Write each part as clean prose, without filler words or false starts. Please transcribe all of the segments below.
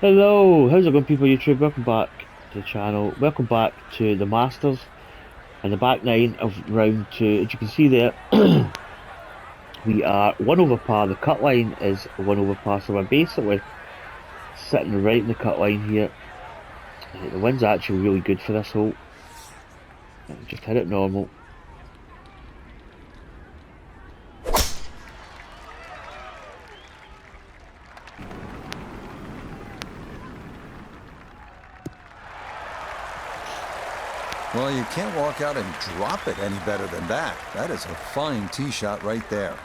Hello, how's it going people YouTube? Welcome back to the channel. Welcome back to the Masters and the back nine of round two. As you can see there, we are one over par. The cut line is one over par, so we're basically sitting right in the cut line here. The wind's actually really good for this hole. Just hit it normal. Well, you can't walk out and drop it any better than that. That is a fine tee shot right there.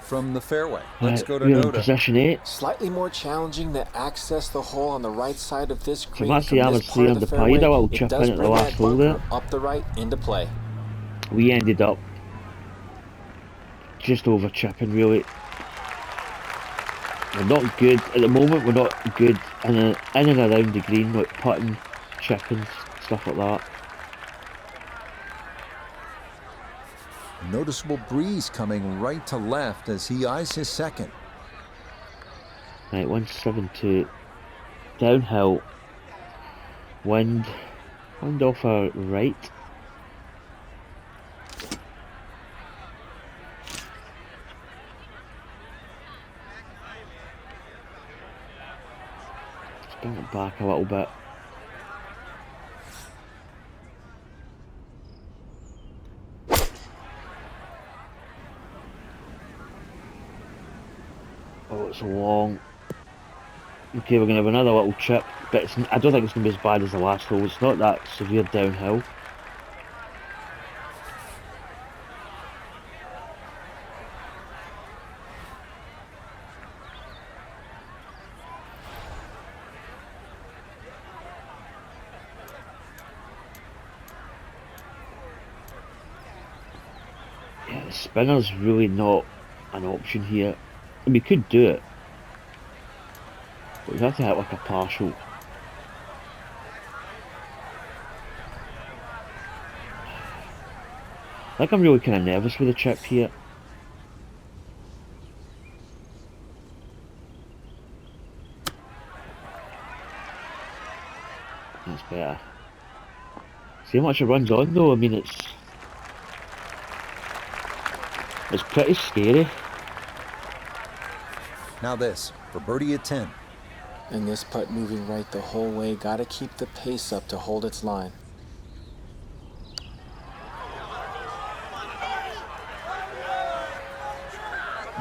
From the fairway, let's go to we're in Noda. position 8. Slightly more challenging to access the hole on the right side of this So green that's from the this average 3 part of under the par. You had a fairway. little It chip does in at the bring last that hole there. bunker up the right into play. We ended up just over chipping really. We're not good at the moment. We're not good in and around the green, like putting, chipping, stuff like that. Noticeable breeze coming right to left as he eyes his second. Right, 172 downhill. Wind off our right. Let's bring it back a little bit. Oh, it's long. Okay, we're going to have another little chip, but I don't think it's going to be as bad as the last hole. It's not that severe downhill. Yeah, the spinner's really not an option here. And we could do it, but we'd have to hit like a partial. I think I'm really kind of nervous with the chip here. That's better. See how much it runs on though. I mean, it's pretty scary. Now this, for birdie at 10. And this putt moving right the whole way. Got to keep the pace up to hold its line.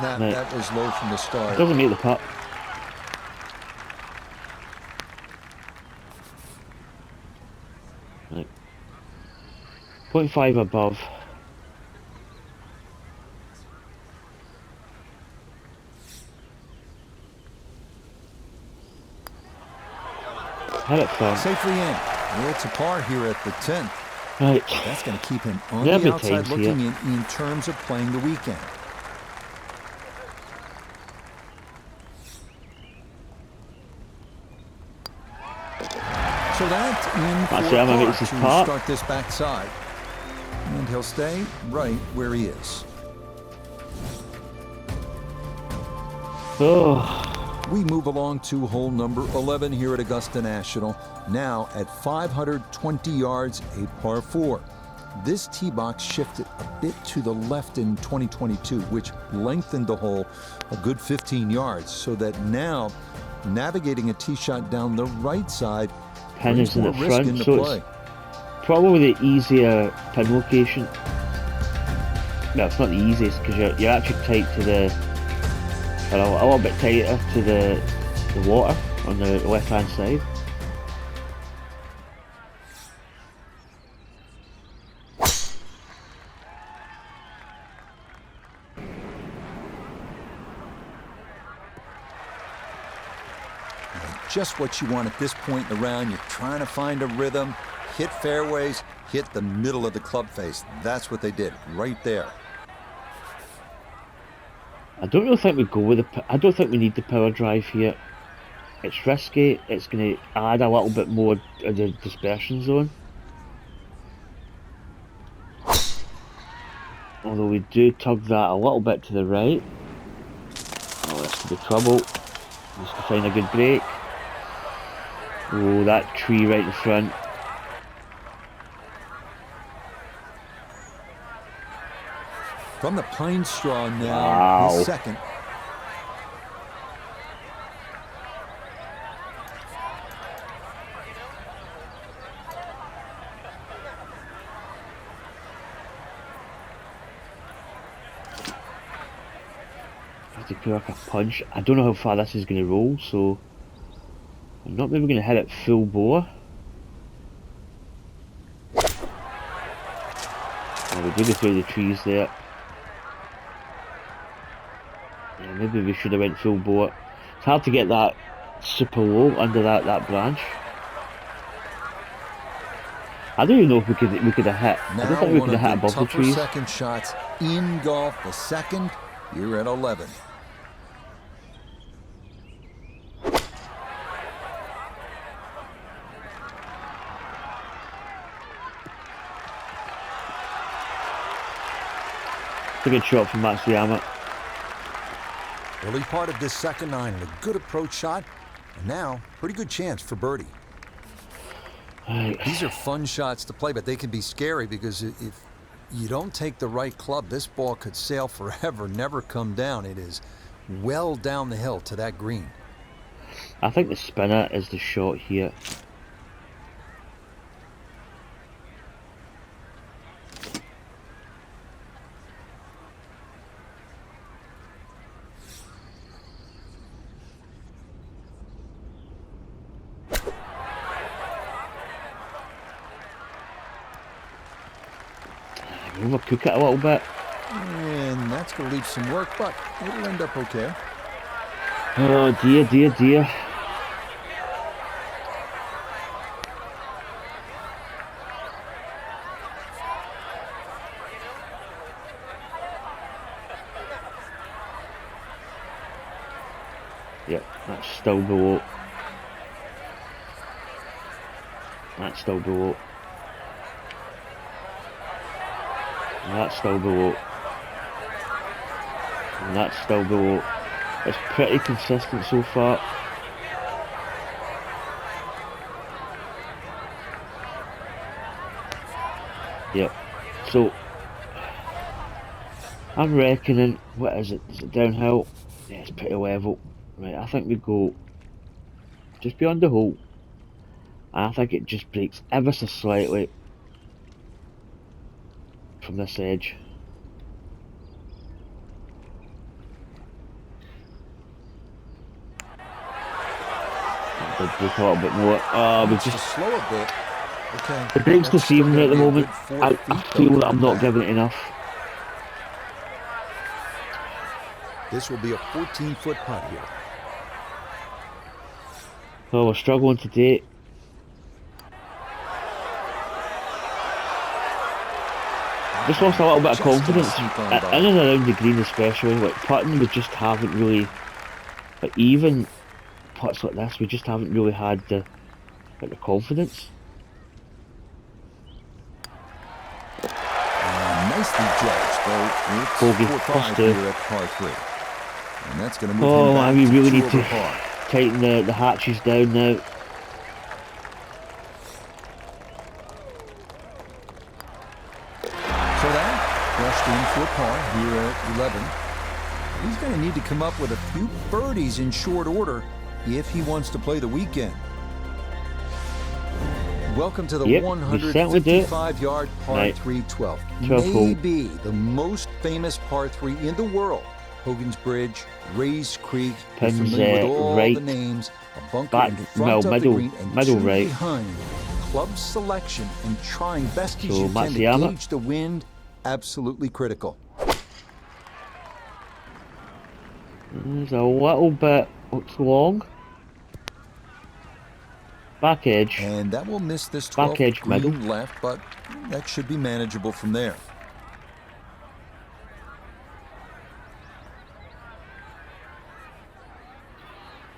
That was low from the start. It doesn't make the putt. Right. 0.5 above. Hit it firm. Safely in. Well, it's a par here at the 10th. Right. That's going to keep him on There'll the be outside times looking here. in terms of playing the weekend. So that's in That's for it, I'm gonna par make this to par. start this backside. And he'll stay right where he is. Oh, We move along to hole number 11 here at Augusta National, now at 520 yards, a par 4. This tee box shifted a bit to the left in 2022, which lengthened the hole a good 15 yards, so that now navigating a tee shot down the right side pin brings is in more the risk front, into so play. it's probably the easier pin location. No, it's not the easiest because you're actually tight to the, or a little bit tighter to the water on the left hand side. Just what you want at this point in the round. You're trying to find a rhythm, hit fairways, hit the middle of the club face. That's what they did right there. I don't really think we go with I don't think we need the power drive here. It's risky. It's going to add a little bit more of the dispersion zone. Although we do tug that a little bit to the right. Oh, this the trouble. Just to find a good break. Oh, that tree right in front. From the pine straw now, Wow. his second. To put like a punch. I don't know how far this is going to roll, so I'm not maybe going to hit it full bore. Oh, we do go through the trees there. Yeah, maybe we should have went full bore. It's hard to get that super low under that branch. I don't even know if we could have hit. I don't Now think we one could of have hit the above the tougher trees. second shots in golf. The second, here at 11. It's a good shot from Matsuyama. Early part of this second nine, and a good approach shot, and now pretty good chance for birdie. Right. These are fun shots to play, but they can be scary because if you don't take the right club, this ball could sail forever, never come down. It is well down the hill to that green. I think the spinner is the shot here. Overcook it a little bit. And that's going to leave some work, but it'll end up okay. Oh dear, dear, dear. Yep, that's still below. That's still below. And that's still below. And that's still below. It's pretty consistent so far. Yep. So I'm reckoning, what is it? Is it downhill? Yeah, it's pretty level. Right, I think we go just beyond the hole. I think it just breaks ever so slightly from this edge. That did break a little bit more. We It's just to slow a bit. Okay. it breaks That's still deceiving me at the gonna be a moment. good 4 I feet, feel though, that I'm coming not back. giving it enough. This will be a 14-foot putt here. Oh, we're struggling today. Just lost a little bit of Just gonna confidence sneak on by. in and around the green, especially. Like putting, we just haven't really, like even putts like this, we just haven't really had the confidence. Nicely judged, though. It's Bogey, 4-5 plus two. here at par 3. And that's going to move Oh, him back we to really 2 need over to par. tighten the hatches down now. So that rushed in for par here at 11. He's going to need to come up with a few birdies in short order if he wants to play the weekend. Welcome to the Yep, we certainly do. 155-yard par Right. 3 12. 12 hole. Maybe the most famous par 3 in the world. Hogan's Bridge, Rays Creek. You're Pins, familiar with all right, the names. A bunker back, in front of middle, the green and middle two right. behind. Club selection and trying best as So you can to Matsuyama. gauge the wind. Absolutely critical. It's a little bit long. Back edge. And that will miss this Back 12th edge, green middle. left, but that should be manageable from there.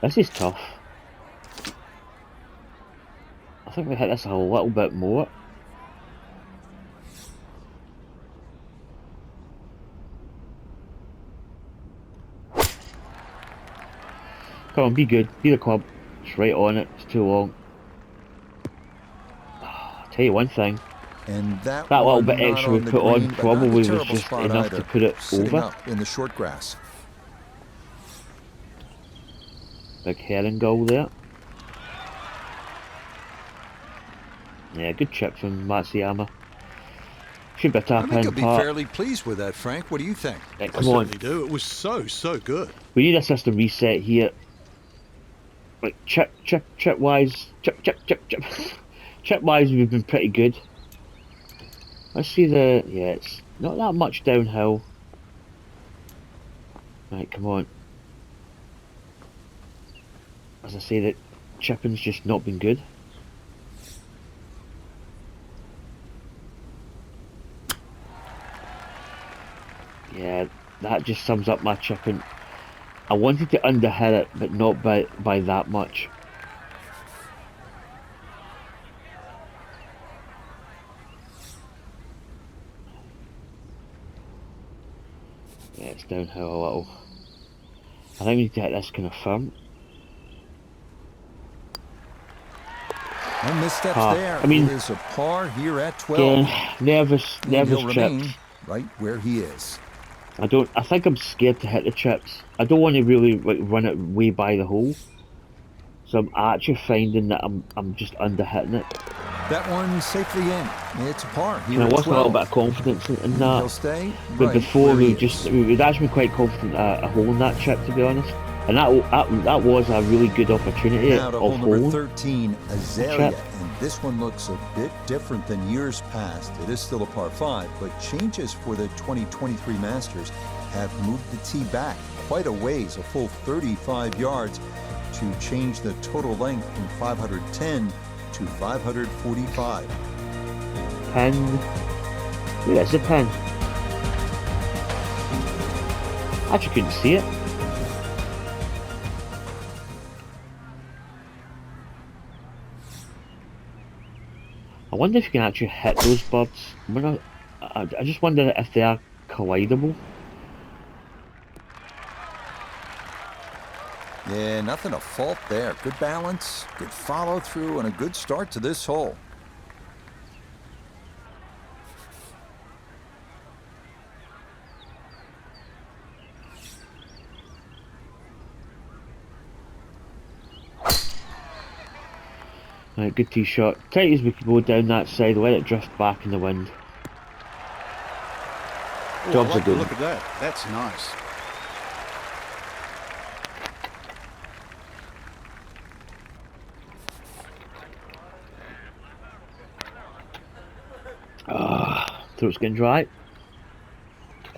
This is tough. I think we hit this a little bit more. Come on, be good. Be the club. It's right on it. It's too long. I'll tell you one thing. And that That little one bit not extra we on the put on green, but not in a probably was terrible just spot enough either. to put it Sitting over. up in the short grass. Big herring gull there. Yeah, good chip from Matsuyama. Should be a I tap think in you'll be part. fairly pleased with that, Frank. What do you think? Right, I come on. certainly do. It was so good. We need a system reset here. Like chip wise. Chip wise we've been pretty good. Let's see the yeah, it's not that much downhill. Right, come on. As I say, that chipping's just not been good. Yeah, that just sums up my chipping. I wanted to underhit it, but not by that much. Yeah, it's downhill a little. I think we need to hit this kind of firm. No missteps Par. there. I mean, it is a par here at 12. Again, nervous And he'll chips. remain right where he is. I think I'm scared to hit the chips. I don't want to really like run it way by the hole. So I'm actually finding that I'm just under hitting it. That one safely in. It's a par here And I at lost a little 12. bit of confidence in And that. he'll stay But right before where we he we'd actually been quite confident a hole in that chip, to be honest. And that was a really good opportunity Now to hole of number holing. 13, Azalea. And this one looks a bit different than years past. It is still a par 5, but changes for the 2023 Masters have moved the tee back quite a ways, a full 35 yards, to change the total length from 510 to 545. Pin. Wait, that's a pin. I actually couldn't see it. I wonder if you can actually hit those birds. I just wonder if they are collidable. Yeah, nothing to fault there. Good balance, good follow through, and a good start to this hole. Right, good tee shot. Tight as we could go down that side, let it drift back in the wind. Oh, Jobs I are like the good. look at that. That's nice. Throat's getting dry.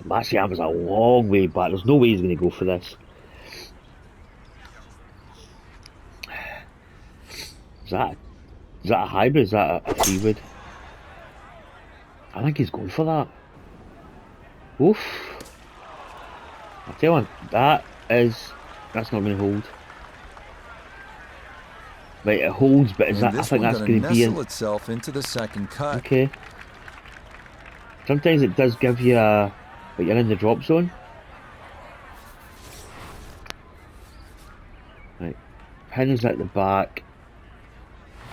Matsuyama's a long way back. There's no way he's going to go for this. Is that a hybrid? Is that a 3-wood? I think he's going for that. Oof. I'll tell you what, that's not going to hold. Right, it holds, but And I this think one's that's gonna going to be in. nestle itself into the second cut. Okay. Sometimes it does give you a, but you're in the drop zone. Right, pin is at the back.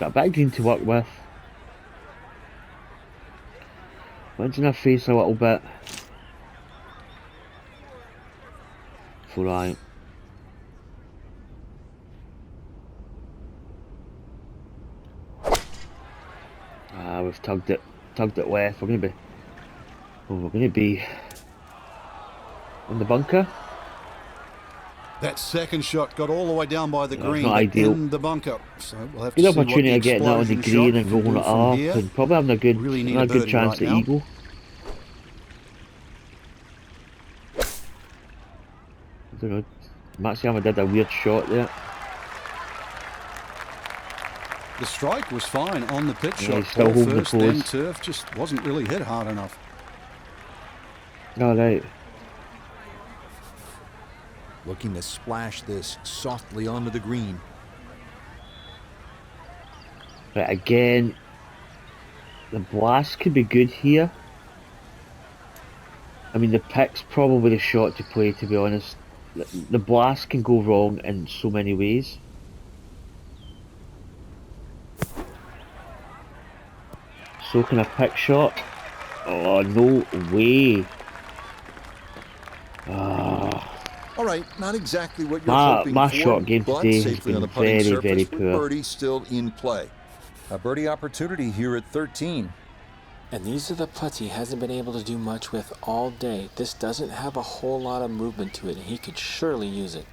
Got a bit of green to work with. Went in her face a little bit. Full eye. We've tugged it left. We're gonna be in the bunker. That second shot got all the way down by the Yeah, it's green, not but ideal. in the bunker. So we'll have to Good see what opportunity the of getting that on the explosion green shot and can rolling do it from up, here. and probably having Really need a a good birdie chance right to now. eagle. I don't know. Matsuyama did a weird shot there. The strike was fine on the pitch Yeah, shot. he's still Ball holding the first, then pose. turf, just wasn't really hit hard enough. All right. Looking to splash this softly onto the green. Right, again, the blast could be good here. I mean, the pick's probably the shot to play, to be honest. the blast can go wrong in so many ways. So can a pick shot. Oh, no way. All right, not exactly what you're hoping My for, shot game but today has safely on been the putting very, very surface with poor. birdie still in play. A birdie opportunity here at 13. And these are the putts he hasn't been able to do much with all day. This doesn't have a whole lot of movement to it, and he could surely use it.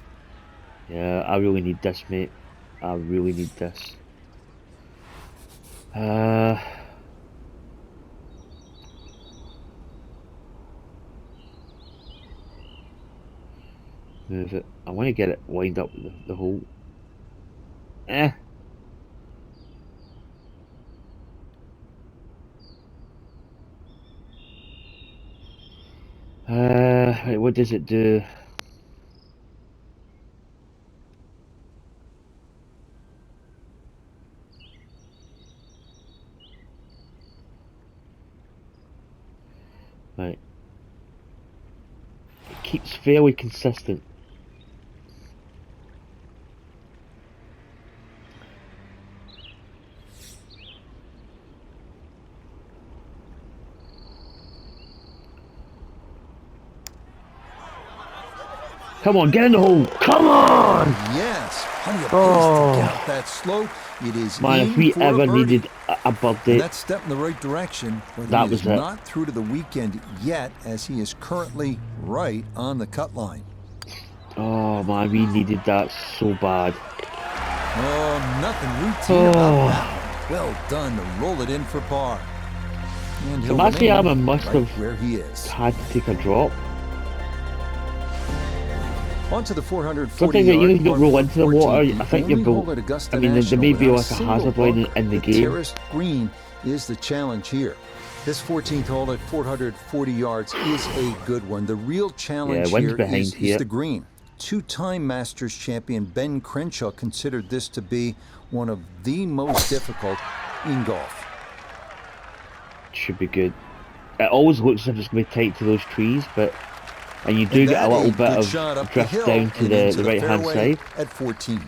Yeah, I really need this, mate. I really need this. Move it. I want to get it lined up with the hole. Right, what does it do? Right. It keeps fairly consistent. Come on, get in the hole. Come on! Yes, plenty of pace Oh. to get up that slope. It is Man, in if we for ever a birdie. needed a birdie, And that step in the right direction, but that he was is it. not through to the weekend yet, as he is currently right on the cut line. oh man, we needed that so bad. Oh, nothing routine about that one. Well done to roll it in for par. And So he'll Matsuyama remain must right have where he is. had to take a drop. On to the 440 Something that yard you don't roll into the water, I think you're built. at Augusta I mean, there National may be without like a single hazard line book. in the The game. terraced green is the challenge here. This 14th hole at 440 yards is a good one. The real challenge wind's here behind is here. the green. Two-time Masters champion Ben Crenshaw considered this to be one of the most difficult in golf. Should be good. It always looks as if it's going to be tight to those trees, but and you do get a little bit good of shot up drift the hill down to and the into right hand fairway side. at 14.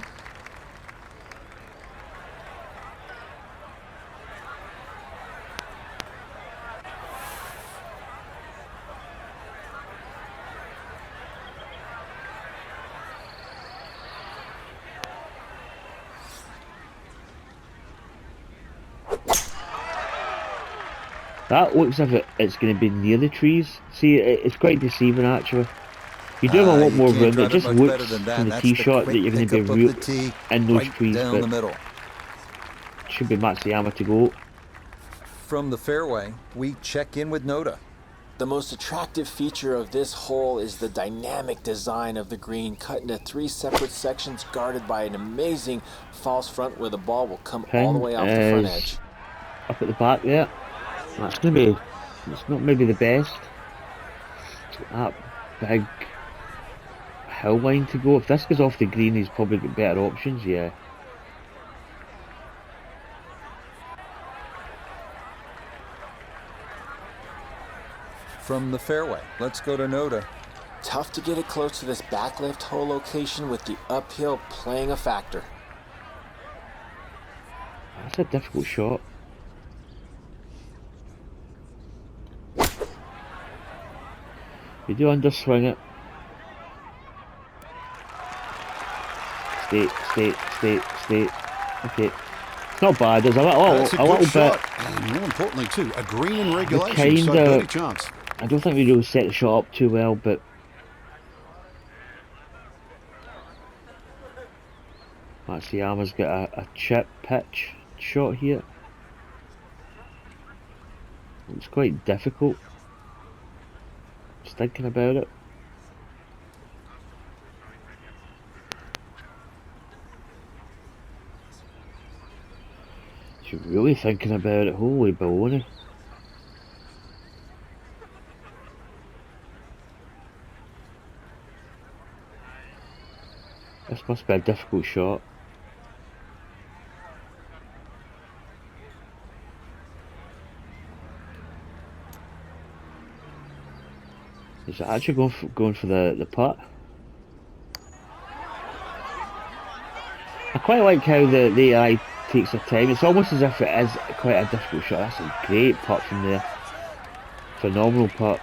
That looks as if it's going to be near the trees. See, it's quite deceiving actually. You do have a lot You more can't room. drive It just much looks better than that. from the That's tee the shot quick that you're going to be pickup of real the tee in those right trees, down but the middle. should be Matsuyama to go. From the fairway, we check in with Noda. The most attractive feature of this hole is the dynamic design of the green, cut into 3 separate sections guarded by an amazing false front where the ball will come all the way off the front edge. Up at the back there. That's going to be, it's not maybe the best. That big hill line to go. If this goes off the green, he's probably got better options, yeah. From the fairway, let's go to Noda. Tough to get it close to this backlift hole location with the uphill playing a factor. That's a difficult shot. You do underswing it. Stay. Okay. It's not bad. There's a That's a little good shot. bit. And more importantly, too, a green in regulation, so kinda- birdie chance. I don't think we really set the shot up too well, but Matsuyama's got a chip pitch shot here. It's quite difficult. Just thinking about it. You're really thinking about it, holy baloney. This must be a difficult shot. Is it actually going for the putt? I quite like how the AI takes their time. It's almost as if it is quite a difficult shot. That's a great putt from there. Phenomenal putt.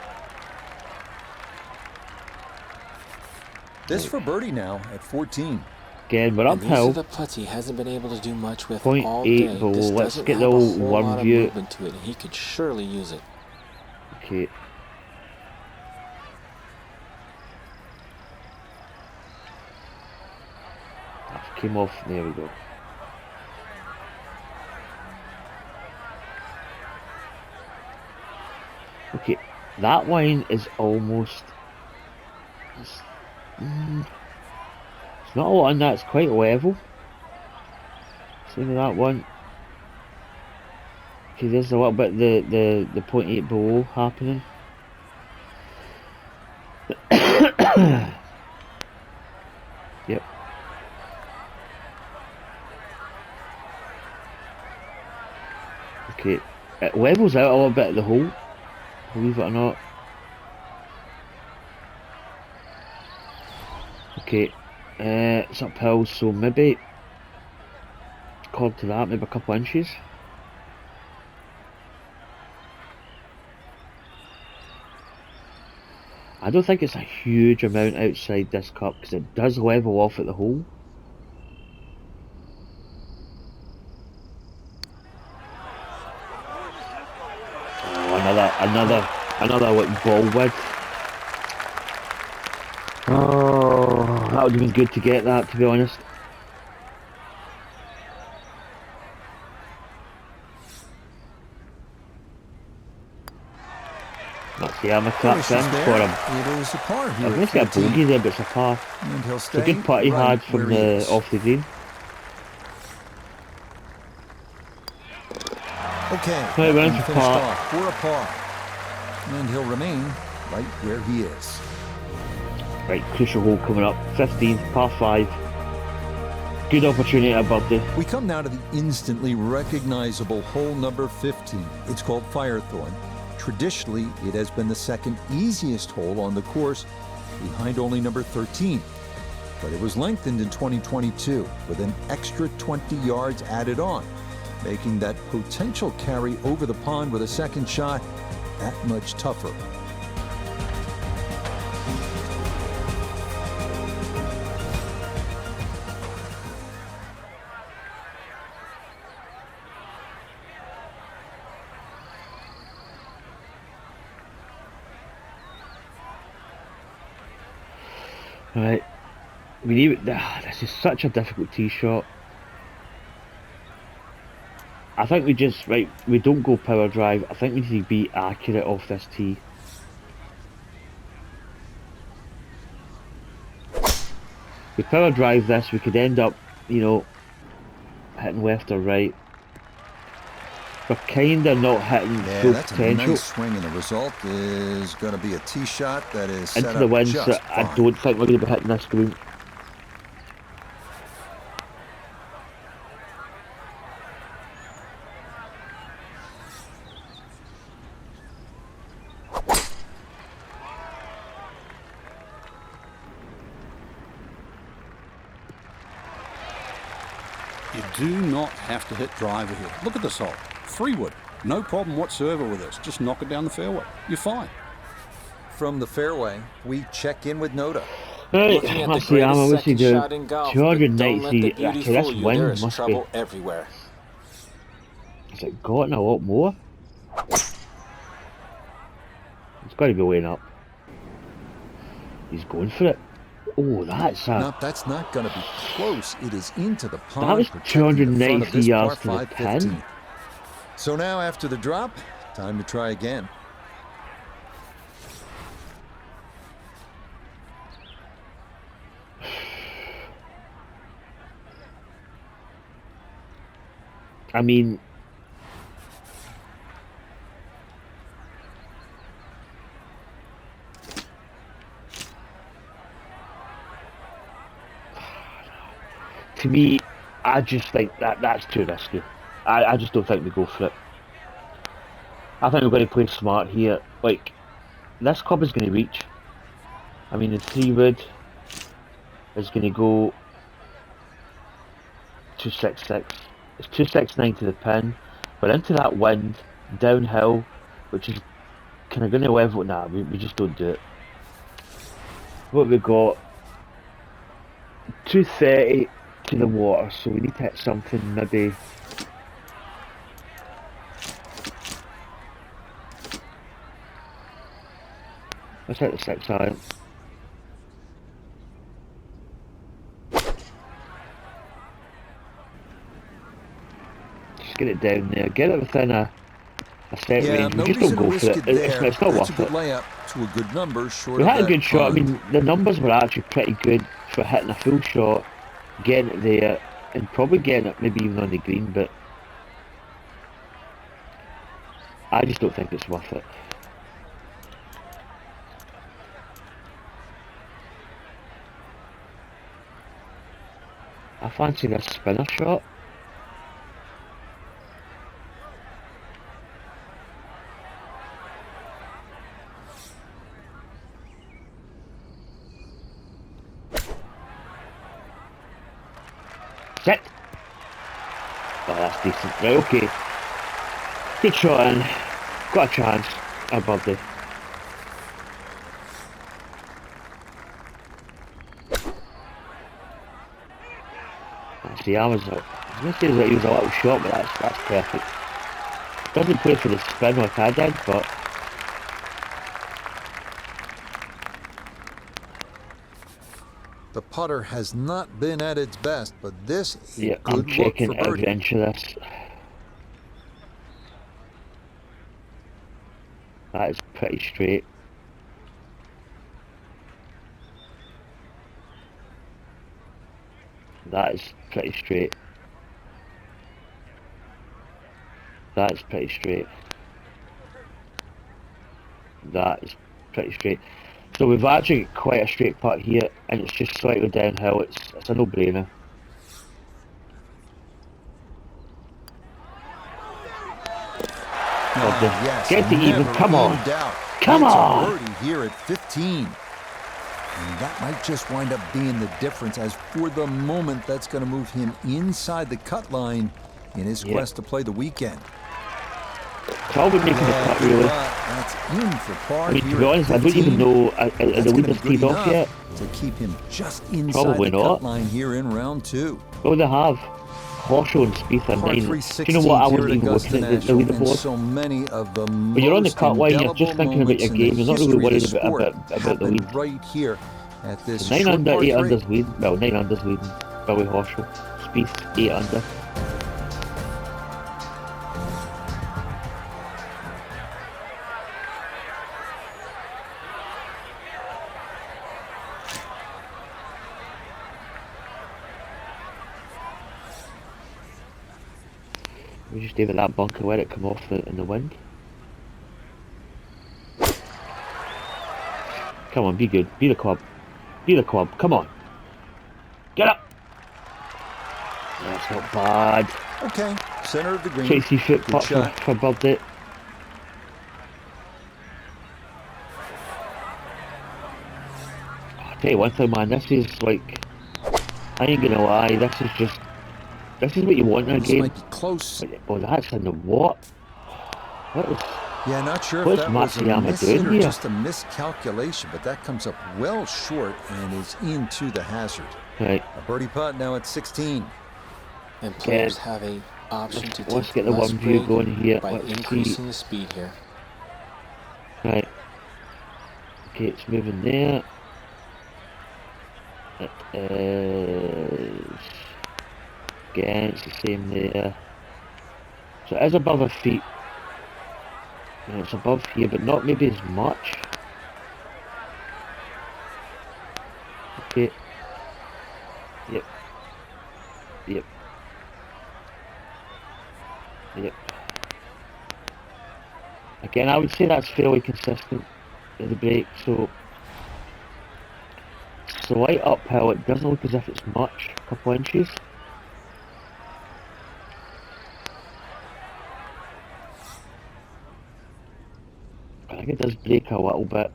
This for birdie now at 14. Again, we're And these are uphill. the putts he hasn't been able to do much with 0.8 all day. below. This Let's doesn't get have the a old whole one lot of view. movement to it, and he could surely use it. Okay. That came off. There we go. Okay, that line is almost. It's not a lot on that. It's quite level. Same with that one. Okay, there's a little bit the 0.8 below happening. Yep. Okay, it levels out a little bit at the hole, believe it or not. Okay, it's uphill, so maybe, according to that, maybe a couple inches. I don't think it's a huge amount outside this cup, because it does level off at the hole. Oh, another like ball width. Oh, that would have been good to get that, to be honest. That's the amateur taps in for him. It is a par I here. was going to get a bogey there, but it's a par. And he'll It's stay a good putt he right had from where he is. off the green. Okay, Right, that we're one into finished par. off for a par. And he'll remain right where he is. Right, crucial hole coming up. 15th, par 5. Good opportunity at a birdie. We come now to the instantly recognizable hole number 15. It's called Firethorn. Traditionally, it has been the second easiest hole on the course, behind only number 13. But it was lengthened in 2022 with an extra 20 yards added on, making that potential carry over the pond with a second shot that much tougher. Right, we need. This is such a difficult tee shot. I think we just, right, we don't go power drive. I think we need to be accurate off this tee. We power drive this, we could end up, you know, hitting left or right. We're kinda not hitting full That's potential. a nice swing, and the result is going to be a tee shot that is set Into the up wind, just so I fine. don't think we're going to be hitting this green. You do not have to hit driver here. Look at this hole. 3-wood. No problem whatsoever with this. Just knock it down the fairway. You're fine. From the fairway, we check in with Noda. Right, Looking at the that's the ammo. greatest What's he second doing? shot in golf, but don't let 290. the beauty Okay, fool this you. There wind is must trouble be. everywhere. Has it gotten a lot more? It's got to be weighing up. He's going for it. Oh, that's a. No, that's not going to be close. It is into the pond. That was protecting the front of 293 this yards par to the 5 pin. 15. So now after the drop, time to try again. I mean, to me, I just think that's too risky. I just don't think we go for it. I think we're going to play smart here. Like, this club is going to reach. I mean, the 3-wood is going to go 266. It's 269 to the pin. But into that wind, downhill, which is kind of going to level. Nah, we just don't do it. What have we got? 230 to the water, so we need to hit something maybe. Let's hit the 6 iron. Just get it down there, get it within a set Yeah, range. no We just don't reason to go risk for it it. there. It's not That's a worth good it. layup to a good number, short We of had a that good shot. I pond. mean, the numbers were actually pretty good for hitting a full shot, getting it there, and probably getting it maybe even on the green, but I just don't think it's worth it. I fancy this spinner shot. Sit! Oh, that's decent. Right, okay. Good shot in. Got a chance. A birdie. See, I was going to say that he was a little short, but that's perfect. Doesn't play for the spin like I did, but The putter has not been at its best, but this is a yeah, I'm good look checking for birdie. every inch of this. That is pretty straight. That is pretty straight. That is pretty straight. That is pretty straight. So we've actually got quite a straight putt here, and it's just slightly downhill. It's a no-brainer. Yes, Get to even. never Come in on. doubt. Come It's on. a birdie here at 15. And that might just wind up being the difference, as for the moment, that's going to move him inside the cut line in his quest to play the weekend. It's all about making the putt, really. That's in for par. I mean, to here be at honest, I don't 15. even know are That's the gonna leaders be teed good off yet. enough to keep him just inside Probably the not. cut line here in round 2. Oh, they have. Horseshoe and Spieth are Par 9. 316 Do you know what? I here wasn't at even Augusta looking at the National, and leaderboard. so many of the When you're on the most cut line, you're indelible just thinking about moments your in the game. You're not really history of worried the sport about the happen lead. right here at this 9 short under, par 8 3. under's leading. Well, 9 under's leading. Billy Horseshoe. Spieth, 8 under. We just aim at that bunker, let it come off in the wind. Come on, be good. Be the club. Be the club. Come on. Get up! That's not bad. Okay, center of the green. Tracy foot Good putt shot. for birdie. I'll tell you one thing, man. This is like, I ain't gonna lie. This is what you want in a This game. might be close. Oh, that's in the what? What is? Yeah, not sure if What's that was a Matsuyama miss doing or here? just a miscalculation, but that comes up well short and is into the hazard. Right. A birdie putt now at 16. And players have a option to Let's take get the less one view break going here. by Let's increasing see. the speed here. Right. Okay, it's moving there. It is. Again, it's the same there. So it is above her feet. And it's above here, but not maybe as much. Okay. Yep. Yep. Yep. Again, I would say that's fairly consistent at the break, so slight uphill, it doesn't look as if it's much, a couple inches. I think it does break a little bit.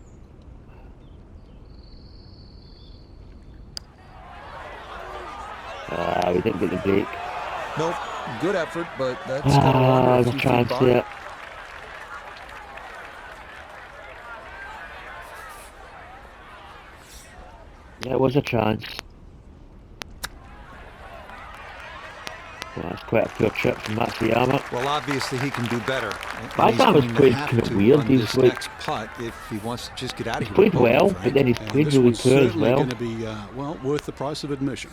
We didn't get the break. Nope, good effort, but that's going to wander a The few feet chance by. there. Yeah, it was a chance. Well, that's quite a poor trip from Matsuyama. Well, obviously he can do better. And Matsuyama's he's going to played have kind of to weird. on He's this like, next putt if he wants to just get out of he's here. played with a bogey, well, Frank. but then he's And played this really one's poor as certainly well. going to be, well, worth the price of admission.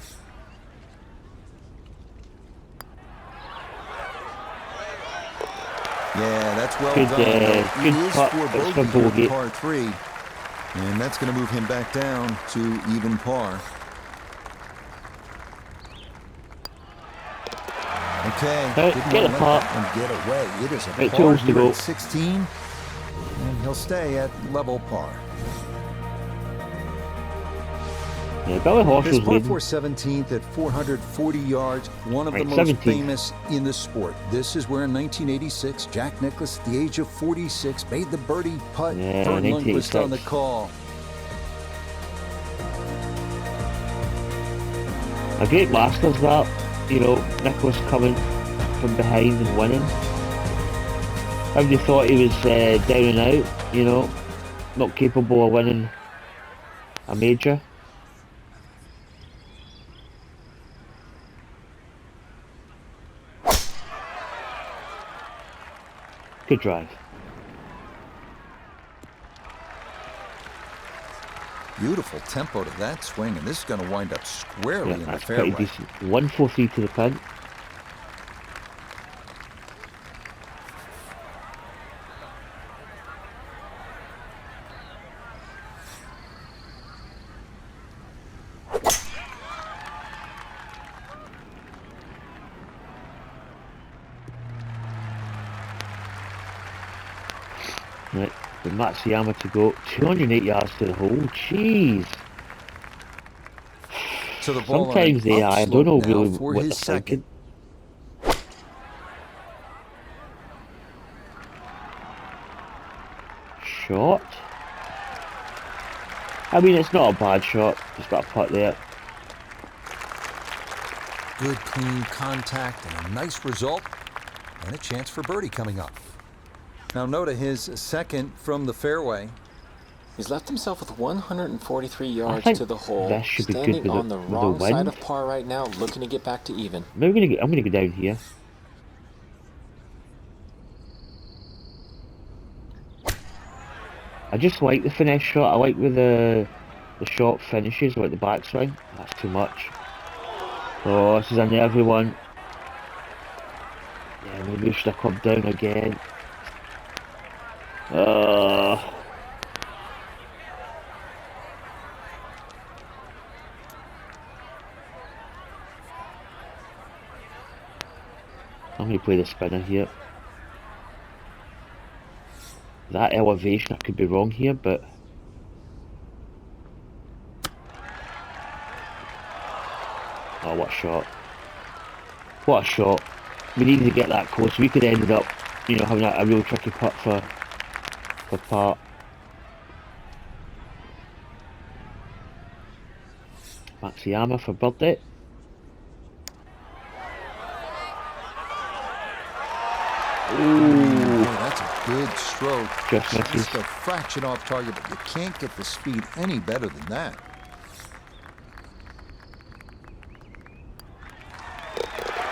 Yeah, that's well Good, done. It good is putt. for It's bogey for here bogey. in par 3. And that's going to move him back down to even par. Okay, Right, didn't get want a to let putt. that one get away. It is a Right, par tools to here go. at 16. And he'll stay at level par. Yeah, Billy Horschel's His par leading. 4 17th at 440 yards, one of the Right, most 17th. famous in the sport. This is where in 1986, Jack Nicklaus, at the age of 46, made the birdie putt. Yeah, Vern Lundquist on the 1986. call. A great Masters that, you know, Nicholas coming from behind and winning. Everybody thought he was down and out, you know, not capable of winning a major. Good drive. Beautiful tempo to that swing, and this is going to wind up squarely Yeah, in the that's pretty fairway. decent. 143 to the pin. Right, with Matsuyama to go. 208 yards to the hole. Jeez. To the ball Sometimes on an I don't know upslope now really for what his they're thinking. second. Shot. I mean, it's not a bad shot. Just got a putt there. Good, clean contact and a nice result, and a chance for birdie coming up. Now Noda, his second from the fairway. He's left himself with 143 yards think to the hole, that should be good standing with the- on the with the wrong side wind. of par right now, looking to get back to even. Maybe I'm gonna go down here. I just like the finesse shot. I like where the shot finishes, like the backswing. That's too much. Oh, this is a nervy one. Yeah, maybe we should have come down again. I'm going to play the spinner here. That elevation, I could be wrong here, but... Oh, what a shot. What a shot. We needed to get that close. We could have ended up, you know, having a real tricky putt for par. Matsuyama for birdie. Ooh, that's a good stroke. Just misses. Just a fraction off target, but you can't get the speed any better than that.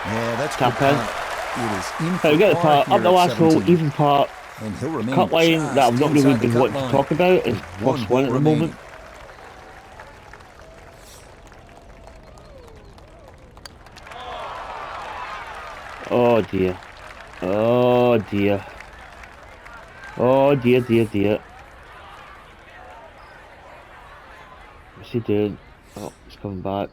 Yeah, that's Tap good in. putt. It is in So we get the for par par up the here at last hole, 17. even par. And he'll remain Cut line just that I've not really inside the been cut wanting to line. talk about is One plus hole one at the remaining. moment. Oh dear. Oh dear. Oh dear, dear, dear. What's he doing? Oh, he's coming back.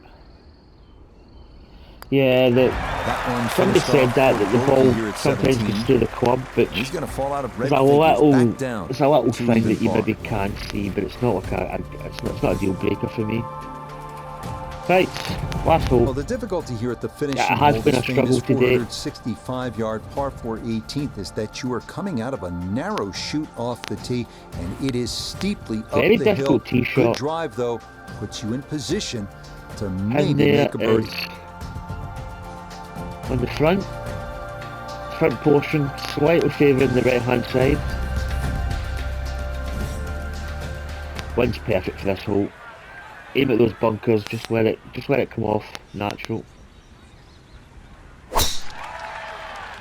Yeah, That one somebody finished said off that for the bogey ball here at sometimes 17. gets through the club, but He's going to fall out of red it's a figures little, back down it's a little to thing even that you par. maybe can't see, but it's not like it's not a deal breaker for me. Right, last hole. Well, the difficulty here at the finishing Yeah, it has hole, been this a struggle famous today. 465-yard par 4 18th, is that you are coming out of a narrow shoot off the tee, and it is steeply Very up the hill. difficult tee Good shot. drive, though, puts you in position to And maybe there make a birdie. is on the front portion, slightly favouring the right hand side. Wind's perfect for this hole. Aim at those bunkers, just let it come off natural.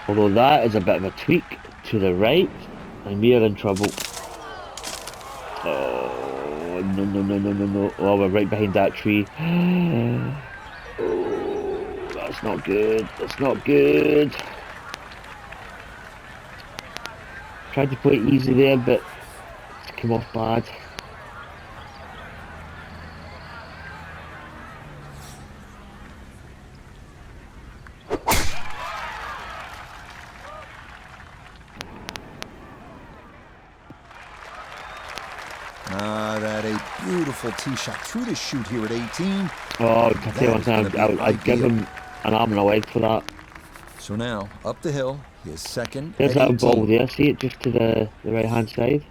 Although that is a bit of a tweak to the right, and we are in trouble. Oh no! Oh, we're right behind that tree. Oh, that's not good. That's not good. Tried to play it easy there, but it's come off bad. That a beautiful tee shot through the chute here at 18. Oh, I tell you one thing, I'd give him an arm and a leg for that. So now, up the hill, his second There's at that 18. ball there, see it just to the right hand side.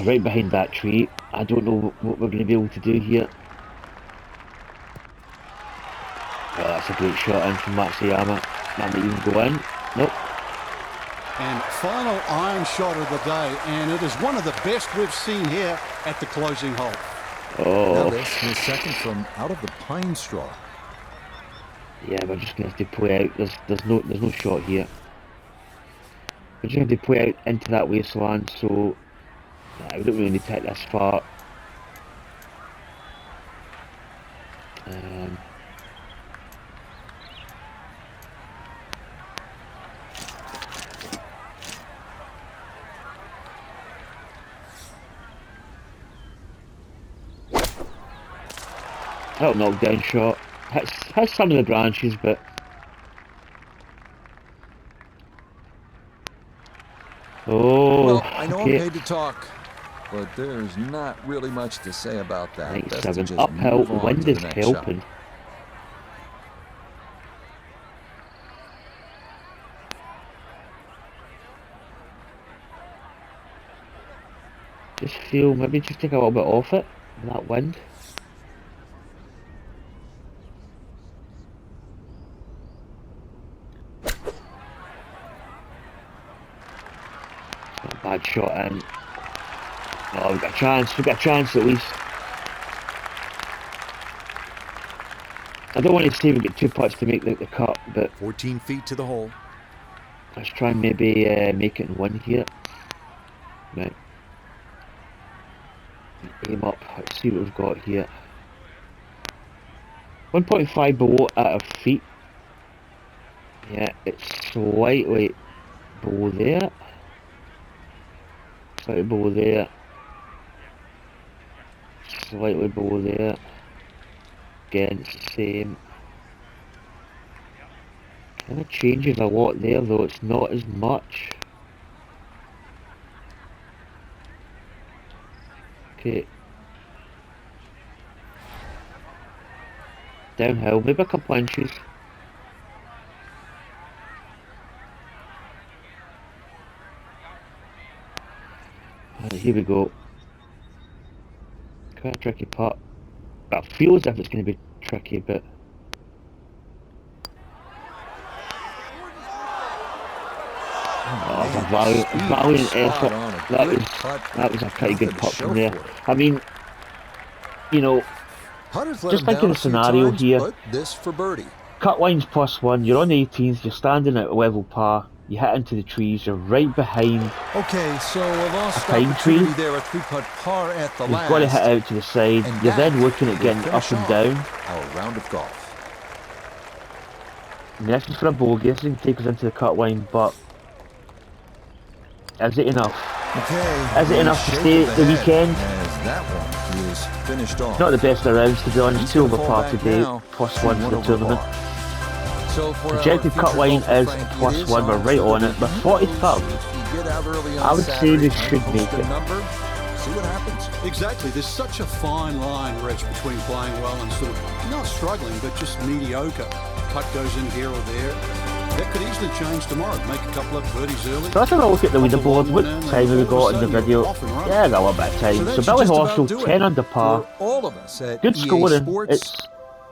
Right behind that tree. I don't know what we're going to be able to do here. Oh, that's a great shot in from Matsuyama. That might even go in. Nope. And final iron shot of the day, and it is one of the best we've seen here at the closing hole. Oh. Now this, his second from out of the pine straw. Yeah, we're just gonna have to play out. There's no shot here. We're just gonna have to play out into that wasteland. So we don't really need to hit this far. That knockdown shot hits some of the branches, but Well, I know I'm paid to talk, but there's not really much to say about that. Best to 97 just uphill. move on Wind to is the next shot. helping. Just feel maybe just take a little bit off it. That wind. Not a bad shot in. Oh, we've got a chance at least. I don't want to say we get 2 putts to make the cut, but 14 feet to the hole. let's try and maybe make it in 1 here. Right. Aim up, let's see what we've got here. 1.5 below at our feet. Yeah, it's slightly below there. Slightly below there. Slightly below there. Again, it's the same. Kind of changes a lot there, though it's not as much. Okay. Downhill, maybe a couple inches. Right, here we go. Quite a tricky putt. I feel as if it's going to be tricky, but oh, that's a valiant effort. That was a pretty good putt from there. I mean, you know, just thinking the scenario here. This for birdie. Cut line's +1. You're on the 18th. You're standing at a level par. You hit into the trees. You're right behind. Okay, so a lost pine tree there, a 3-putt par at the You've got to hit out to the side. And You're then that looking at getting will up finish and off down. our round of golf. I mean, this is for a bogey. This can take us into the cut line, but is it enough? Okay. Is it enough to stay the weekend? As that one is finished off. Not the best of rounds, to be honest. He's 2 over gonna par fall back today, now +1 for the over tournament. par. So for Projected our cut line future is golfer, Frankie, it is +1. We're on right to on the it. We're big 43rd. hole. If you get out early on I would say Saturday they and should post make a it. number, see what happens. Exactly. There's such a fine line, Reg, between playing well and sort of not struggling, but just mediocre. Putt goes in here or there. That could easily change tomorrow. Make a couple of birdies early. So let's have a look at the leaderboard. What time have we got in the video? Yeah, a little bit of time. So Billy Horschel, 10 under par. For all of us at Good EA scoring. Sports,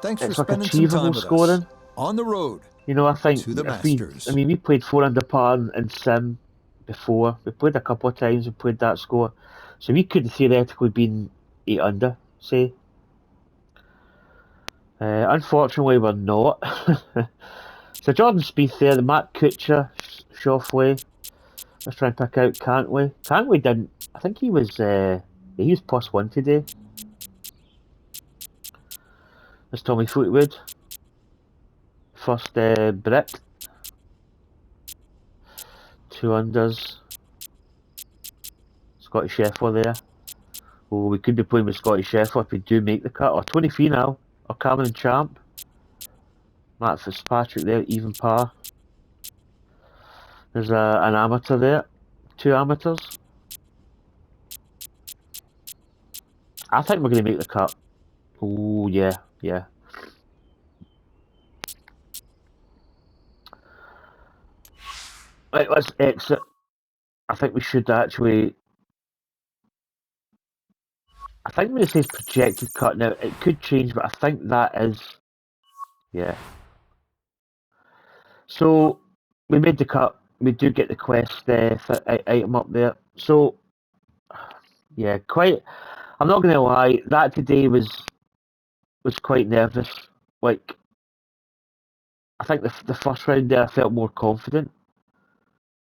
thanks for It's like spending some time achievable with scoring. us. On the road You know, I think to the if we, Masters. I mean, we played 4 under par in Sim before. We played a couple of times. We played that score, so we could theoretically been 8 under, say. Unfortunately, we're not. So Jordan Spieth there, the Matt Kuchar, Schauffele. Let's try and pick out Cantley. Cantley didn't. I think he was +1 today. There's Tommy Fleetwood. First Brit. 2 unders. Scotty Scheffler there. Oh, we could be playing with Scotty Scheffler if we do make the cut. Or 23 now. Or Cameron Champ. Matt Fitzpatrick there, even par. There's an amateur there. 2 amateurs. I think we're going to make the cut. Oh, yeah, yeah. Right, let's exit. I think we should actually. I think when it says projected cut now, it could change, but I think that is. Yeah. So, we made the cut. We do get the quest item up there. So, yeah, quite. I'm not going to lie, that today was quite nervous. Like, I think the first round there I felt more confident.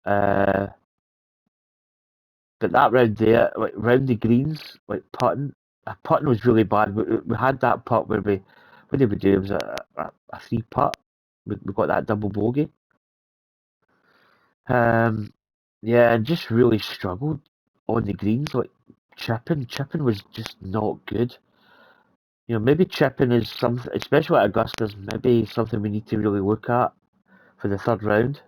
But that round there, like round the greens, like putting was really bad. We had that putt where what did we do? It was a 3 putt. We got that double bogey. Yeah, and just really struggled on the greens. Like chipping was just not good. You know, maybe chipping is something, especially at Augusta's, maybe something we need to really look at for the third round.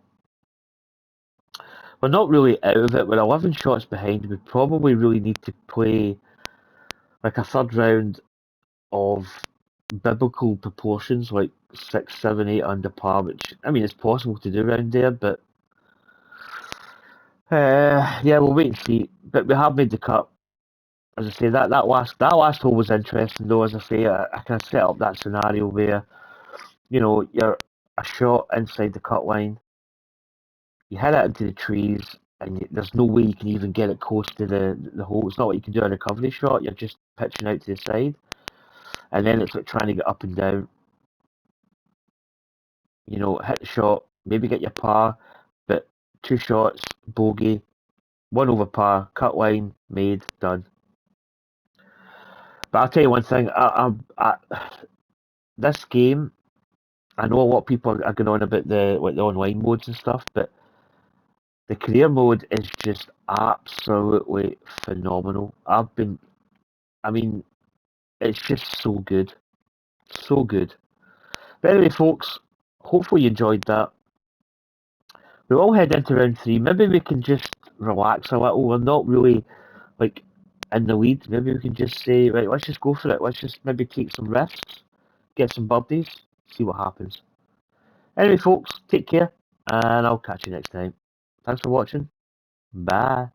We're not really out of it. We're 11 shots behind. We probably really need to play like a third round of biblical proportions, like 6, 7, 8 under par, which, I mean, it's possible to do around there, but yeah, we'll wait and see. But we have made the cut. As I say, that last hole was interesting, though. As I say, I kind of set up that scenario where, you know, you're a shot inside the cut line, you hit it into the trees, and there's no way you can even get it close to the hole. It's not like you can do a recovery shot. You're just pitching out to the side, and then it's like trying to get up and down. You know, hit the shot, maybe get your par, but 2 shots, bogey, 1 over par, cut line, made, done. But I'll tell you one thing, this game, I know a lot of people are going on about the online modes and stuff, but the career mode is just absolutely phenomenal. I mean, it's just so good. So good. But anyway, folks, hopefully you enjoyed that. We'll all head into round 3. Maybe we can just relax a little. We're not really, like, in the lead. Maybe we can just say, right, let's just go for it. Let's just maybe take some risks, get some birdies, see what happens. Anyway, folks, take care, and I'll catch you next time. Thanks for watching. Bye.